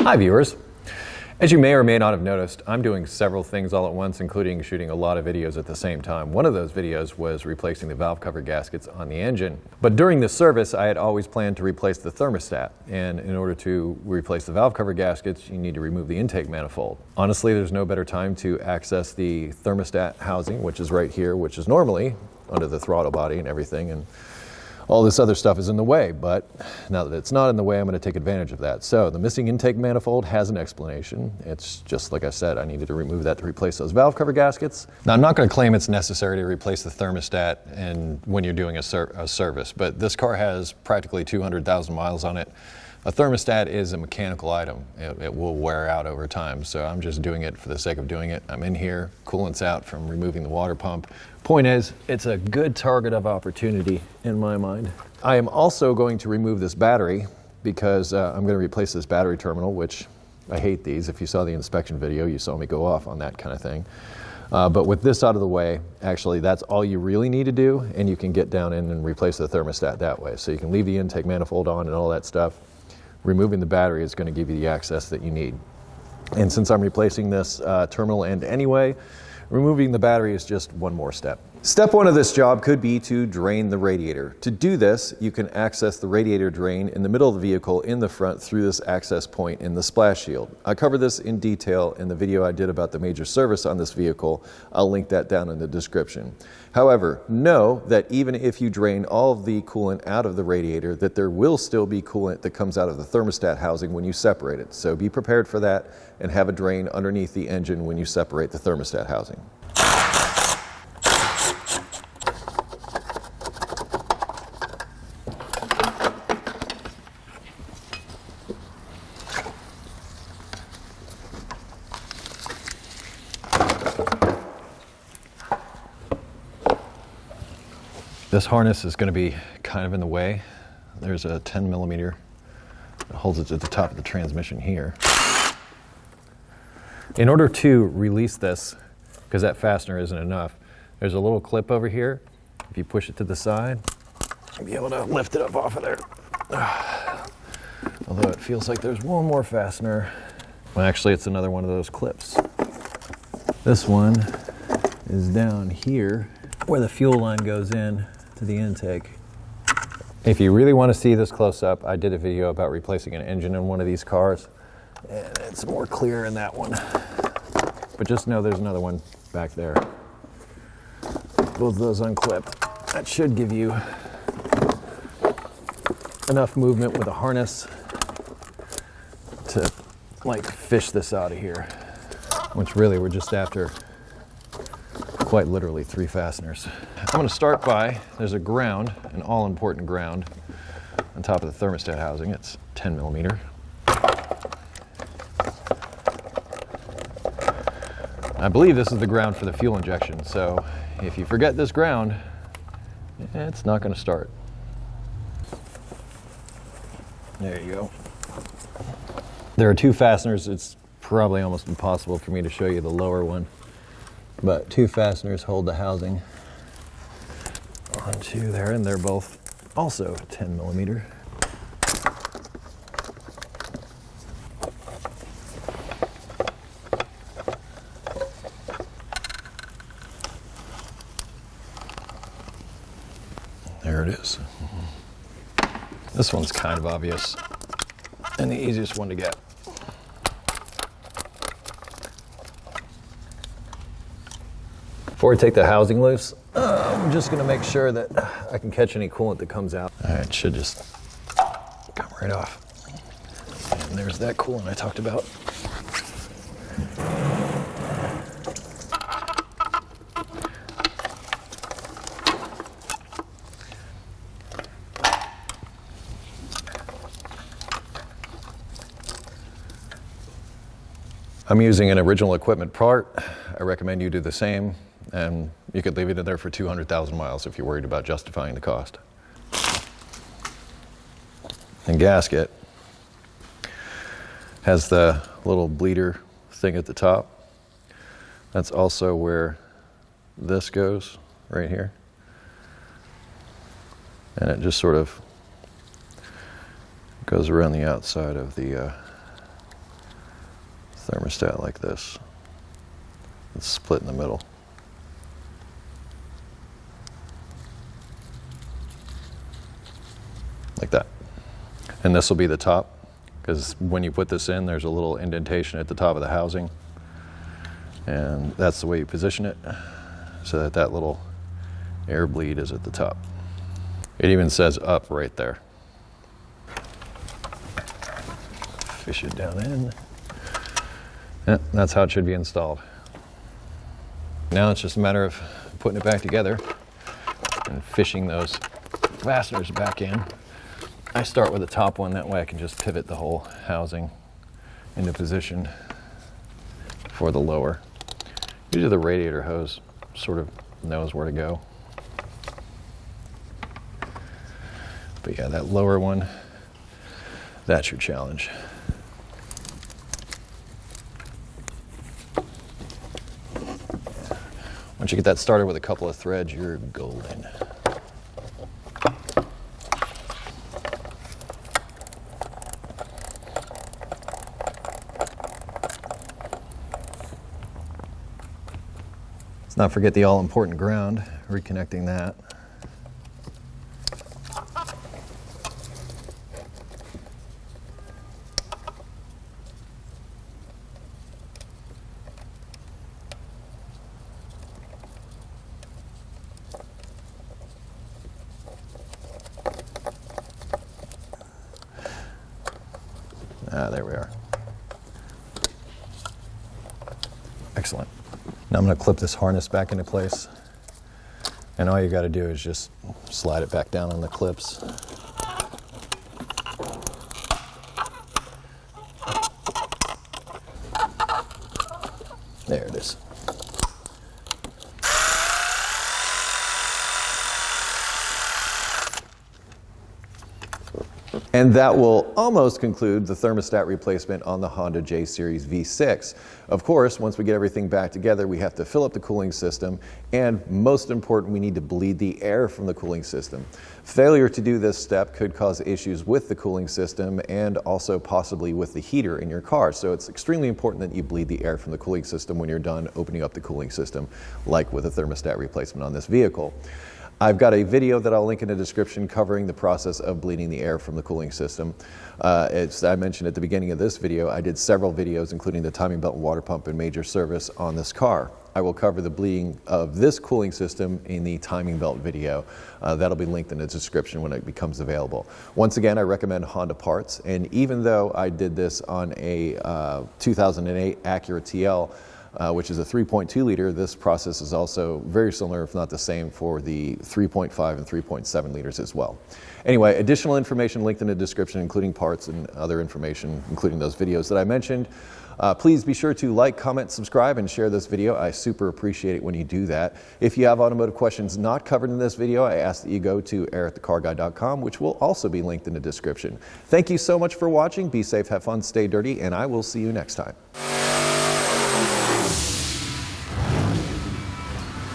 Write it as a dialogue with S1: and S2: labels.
S1: Hi viewers. As you may or may not have noticed, I'm doing several things all at once, including shooting a lot of videos at the same time. One of those videos was replacing the valve cover gaskets on the engine. But during this service, I had always planned to replace the thermostat. And in order to replace the valve cover gaskets, you need to remove the intake manifold. Honestly, there's no better time to access the thermostat housing, which is right here, which is normally under the throttle body and everything. And all this other stuff is in the way, but now that it's not in the way, I'm going to take advantage of that. So the missing intake manifold has an explanation. It's just like I said, I needed to remove that to replace those valve cover gaskets. Now I'm not going to claim it's necessary to replace the thermostat when you're doing a service, but this car has practically 200,000 miles on it. A thermostat is a mechanical item. It will wear out over time, so I'm just doing it for the sake of doing it. I'm in here, coolant's out from removing the water pump. Point is, it's a good target of opportunity in my mind. I am also going to remove this battery because I'm going to replace this battery terminal, which I hate these. If you saw the inspection video, you saw me go off on that kind of thing. But with this out of the way, actually that's all you really need to do, and you can get down in and replace the thermostat that way. So you can leave the intake manifold on and all that stuff. Removing the battery is going to give you the access that you need. And since I'm replacing this terminal end anyway, removing the battery is just one more step. Step one of this job could be to drain the radiator. To do this, you can access the radiator drain in the middle of the vehicle in the front through this access point in the splash shield. I covered this in detail in the video I did about the major service on this vehicle. I'll link that down in the description. However, know that even if you drain all of the coolant out of the radiator, that there will still be coolant that comes out of the thermostat housing when you separate it. So be prepared for that and have a drain underneath the engine when you separate the thermostat housing. This harness is going to be kind of in the way. There's a 10 millimeter that holds it at the top of the transmission here. In order to release this, because that fastener isn't enough, there's a little clip over here. If you push it to the side, you'll be able to lift it up off of there. Although it feels like there's one more fastener. Well, actually, it's another one of those clips. This one is down here where the fuel line goes in to the intake. If you really want to see this close up, I did a video about replacing an engine in one of these cars, and it's more clear in that one. But just know there's another one back there. Both of those unclipped. That should give you enough movement with a harness to like fish this out of here, which really we're just after quite literally 3 fasteners. I'm going to start by, there's a ground, an all-important ground on top of the thermostat housing. It's 10 millimeter. I believe this is the ground for the fuel injection, so if you forget this ground, it's not going to start. There you go. There are 2 fasteners. It's probably almost impossible for me to show you the lower one, but 2 fasteners hold the housing onto there, and they're both also 10 millimeter. There it is. This one's kind of obvious and the easiest one to get. Before I take the housing loose, I'm just going to make sure that I can catch any coolant that comes out. All right, it should just come right off. And there's that coolant I talked about. I'm using an original equipment part. I recommend you do the same, and you could leave it in there for 200,000 miles if you're worried about justifying the cost. And gasket has the little bleeder thing at the top. That's also where this goes, right here. And it just sort of goes around the outside of the thermostat like this. It's split in the middle. Like that. And this will be the top, because when you put this in, there's a little indentation at the top of the housing. And that's the way you position it, so that that little air bleed is at the top. It even says up right there. Fish it down in. Yeah, that's how it should be installed. Now it's just a matter of putting it back together and fishing those fasteners back in. I start with the top one, that way I can just pivot the whole housing into position for the lower. Usually the radiator hose sort of knows where to go. But yeah, that lower one, that's your challenge. Once you get that started with a couple of threads, you're golden. Let's not forget the all-important ground, reconnecting that. There we are. Excellent. Now I'm going to clip this harness back into place. And all you got to do is just slide it back down on the clips. There it is. And that will almost conclude the thermostat replacement on the Honda J Series V6. Of course, once we get everything back together, we have to fill up the cooling system, and most important, we need to bleed the air from the cooling system. Failure to do this step could cause issues with the cooling system and also possibly with the heater in your car. So it's extremely important that you bleed the air from the cooling system when you're done opening up the cooling system, like with a thermostat replacement on this vehicle. I've got a video that I'll link in the description covering the process of bleeding the air from the cooling system. As I mentioned at the beginning of this video, I did several videos, including the timing belt and water pump and major service on this car. I will cover the bleeding of this cooling system in the timing belt video. That'll be linked in the description when it becomes available. Once again, I recommend Honda parts, and even though I did this on a 2008 Acura TL, which is a 3.2 liter, this process is also very similar, if not the same, for the 3.5 and 3.7 liters as well. Anyway, additional information linked in the description, including parts and other information, including those videos that I mentioned. Please be sure to like, comment, subscribe, and share this video. I super appreciate it when you do that. If you have automotive questions not covered in this video, I ask that you go to EricTheCarGuy.com, which will also be linked in the description. Thank you so much for watching. Be safe, have fun, stay dirty, and I will see you next time.